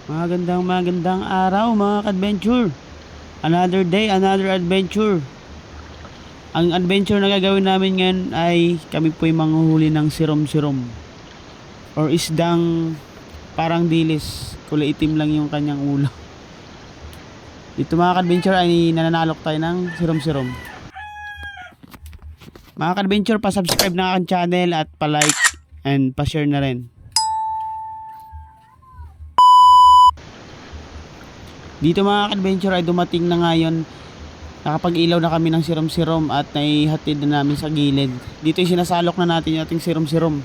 Magandang araw mga ka-adventure. Another day, another adventure. Ang adventure na gagawin namin ngayon ay kami po'y manghuhuli ng sirom-sirom or isdang parang dilis. Kulay itim lang yung kanyang ulo. Dito mga ka-adventure ay nananalok tayo ng sirom-sirom. Mga ka-adventure, pa-subscribe na aking channel at pa-like and pa-share na rin. Dito mga ka-adventure ay dumating na ngayon. Nakapag-ilaw na kami ng sirom-sirom at naihatid na namin sa gilid. Dito ay sinasalok na natin yung ating sirom-sirom.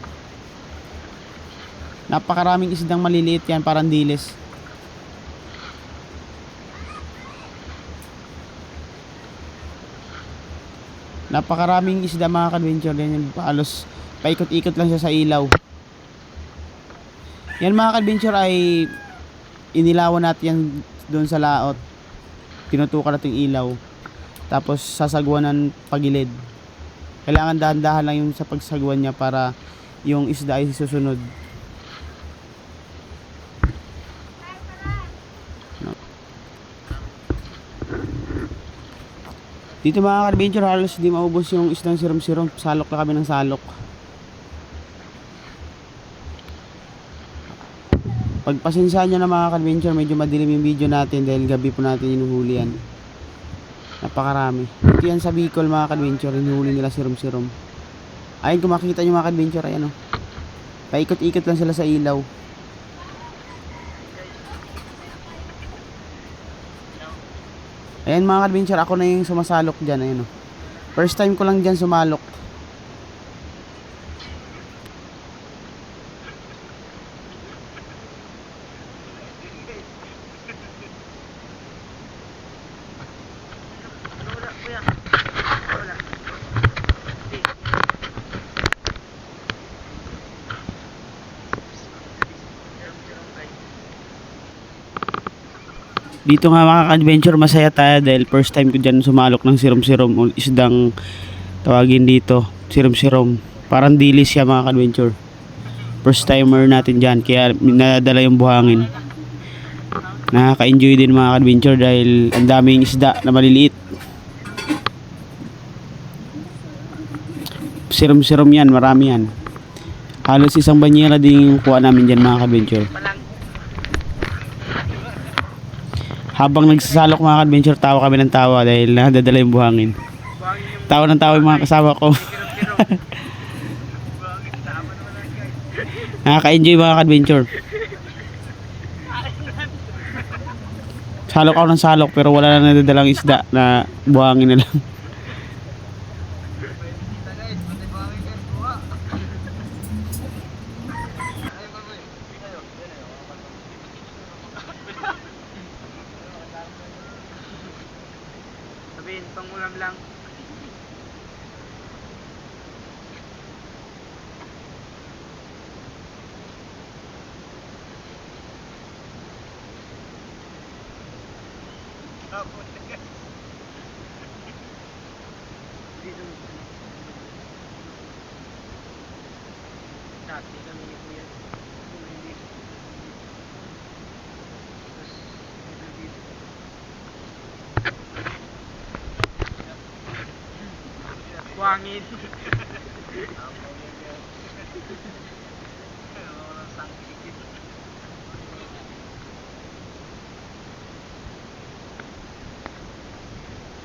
Napakaraming isdang maliliit yan, parang dilis. Napakaraming isda mga ka-adventure. Yan, halos paikot-ikot lang siya sa ilaw. Yan mga ka-adventure ay inilawan natin yan doon sa laot. Tinutukan natin yung ilaw. Tapos sasagwan ng pagilid. Kailangan dahan-dahan lang yung sa pagsagwan niya para yung isda ay susunod. Dito mga ka-adventure halos di maubos yung isdang sirom-sirom. Salok na kami ng salok. Pagpasensyahan nyo na mga ka-adventure, medyo madilim yung video natin dahil gabi po natin inuhuli yan. Napakarami. Ito yan sa Bicol mga ka-adventure, inuhuli nila sirom-sirom. Ayun kung makikita nyo mga ka-adventure, ayan o. Paikot-ikot lang sila sa ilaw. Ayan mga ka-adventure, ako na yung sumasalok dyan, ayan o. First time ko lang dyan sumalok. Dito nga mga ka-adventure, masaya tayo dahil first time ko dyan sumalok ng sirom-sirom o isdang tawagin dito, sirom-sirom. Parang dilis siya mga ka-adventure. First timer natin dyan, kaya nadala yung buhangin. Nakaka-enjoy din mga ka-adventure dahil ang daming isda na maliliit. Sirom-sirom yan, marami yan. Halos isang banyera din yung kuha namin dyan mga ka-adventure. Habang nagsasalok mga ka-adventure, tawa kami ng tawa dahil nadadala yung buhangin. Tawa ng tawa yung mga kasama ko. Nakaka-enjoy mga ka-adventure. Salok ako ng salok pero wala na nadadalang isda na buhangin na lang. Sabihin, pangulam lang. Dati kami ni Kuya. Wangin.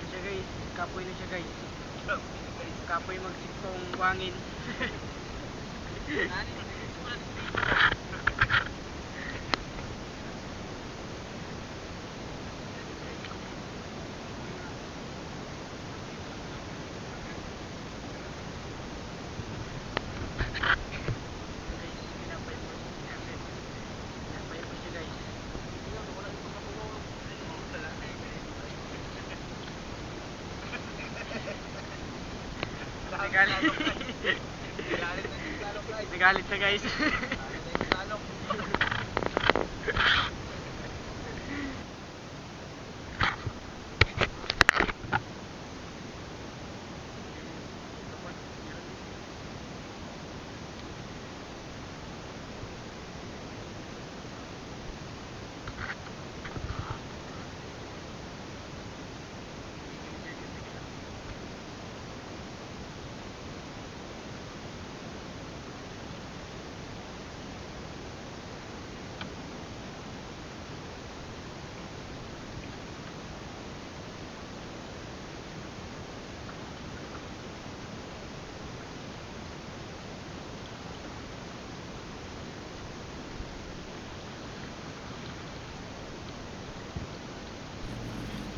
Siya guys, kapoy na siya guys. Kapoy magsiktong wangin. Nagalit na guys.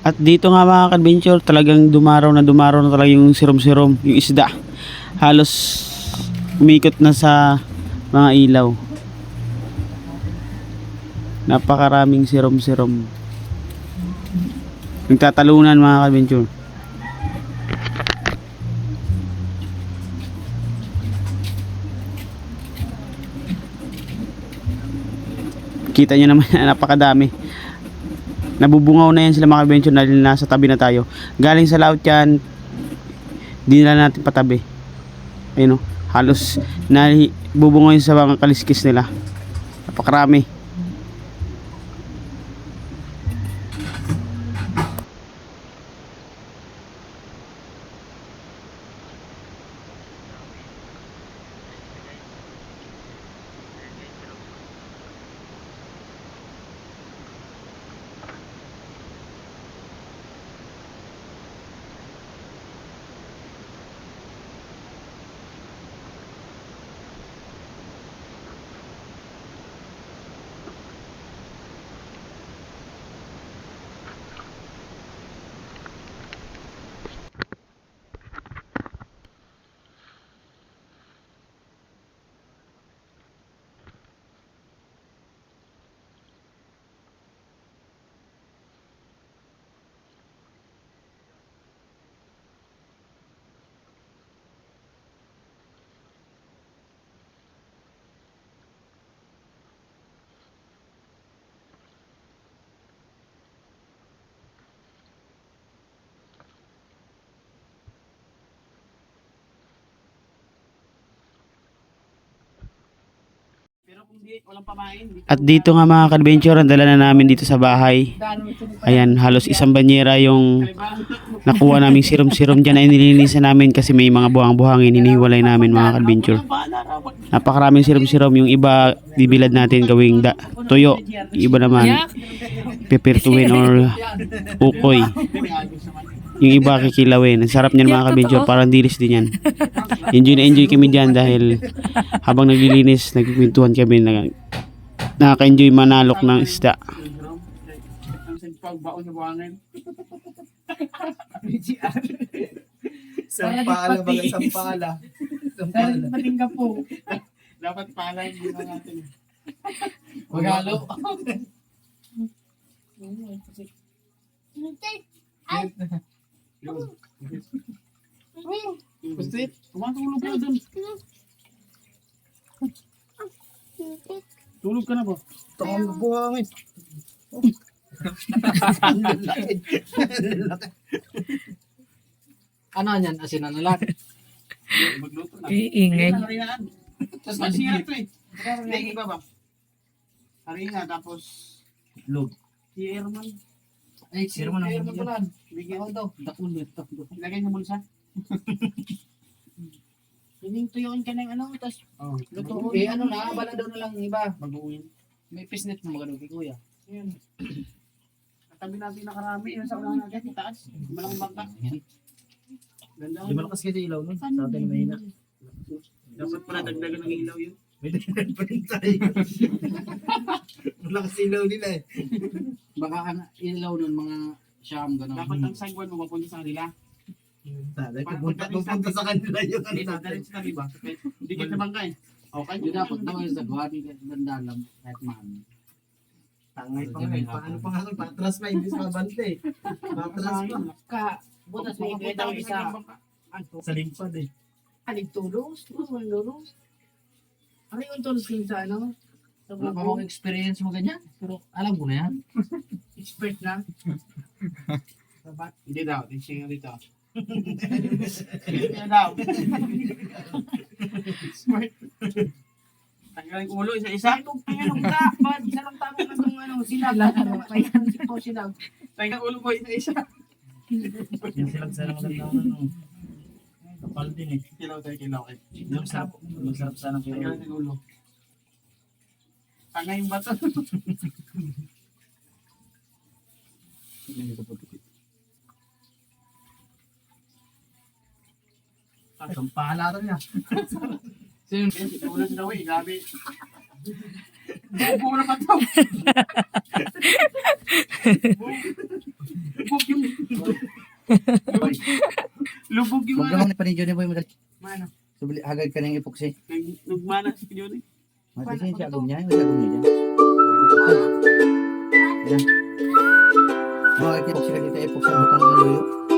At dito nga mga ka-adventure, talagang dumaraw na talaga yung sirom-sirom, yung isda. Halos umikot na sa mga ilaw. Napakaraming sirom-sirom. Nagtatalunan mga ka-adventure. Kita nyo naman, napakadami. Nabubungaw na yan sila mga ka-adventure dahil nasa tabi na tayo. Galing sa laut yan, di na natin patabi. Ayun o, halos bubungaw yun sa mga kaliskis nila. Napakarami. At dito nga mga ka-adventure, ang dala na namin dito sa bahay. Ayan, halos isang banyera yung nakuha naming sirom-sirom dyan ay nilinisan namin kasi may mga buhang-buhangin hinihiwalay namin mga ka-adventure. Napakaraming sirom-sirom, yung iba dibilad natin gawing tuyo, yung iba naman pipirtuin or ukoy, yung iba kikilawin. Ang sarap niyan mga ka-adventure, parang dilis din yan. Enjoy na enjoy kami dyan dahil habang naglilinis nagkikwentuhan kami, nakaka-enjoy manalok ng isda. Sampala ba? Sampala. Sampala. Matingga po. Dapat pala yung mga natin. Magalo. Kustit, tumatulog ka dun. Tulog ka na ba? Tawag buhangin. Ano yan? Asinan na lang. Magluto na. Iingay. Tapos masira to eh. May iba ba? Harina tapos Log. si Erman. Ay, siro mo na. Erman pala. Bigyan ko daw. Dakul yun. Ilagay sa bulsa. Hinintuyon ka ng ano, tapos Oh. lutuin. Eh, ano na? Bala daw na lang iba. Baguhin. May pisnet mo magano kay kuya. Ayan. Katabi natin nakarami. Yung sa ulang natin, itaas. Malaking bangka. Ganda. Di malakas kasi ilaw nun. Sa atin mahina. Dapat pala dagdagan ng ilaw yun. May dagdag pa rin tayo. Malakas ilaw nila eh. Baka ilaw nun mga siyam gano'n. Dapat ang sagwan mo mapunta sa kanila. Taday, pupunta sa kanila yung ano Dito, natin. dali sa tabi ba? Hindi ka sa bangka eh. Okay. Hindi dapat naman sa gawa ni Dandalam kahit maano. Tangay pa nga. Paano pa nga? Patras pa, hindi sa mabante. Patras pa. Ka. Butas may ikita ko isa. Sa limpad eh. Alig tulos. Tulos. Ano yung tulos yung sa ano? Sa Wala pa buko? akong experience mo ganyan. Pero alam ko na yan. Expert na. Hindi daw. Tingin dito. Hindi daw. Smart. Tanggalin ko ulo isa-isa. Ay, kung pinanong ka, ba't isa lang tama ka itong ano, silag. Ito silag. Tanggalin ulo ko isa-isa. Yan silang sarang ano. Kapal din eh. Kilaw tayo, kilaw. Masarap sana kayo. Tanggalin yung ulo. Tangay yung bato. Ang pahala rin niya. Sino? Ulo si Dawi. Grabe. Bubo na pa to. Bubo yung pa ni Johnny Boy magaling. Mano. Subli hagad ka ng epoxy. Nagmana si Johnny. Matisin siya agom niya, wala agom niya dyan. Yan. Mga epoxy ka dito, epoxy ang butang ng luyo.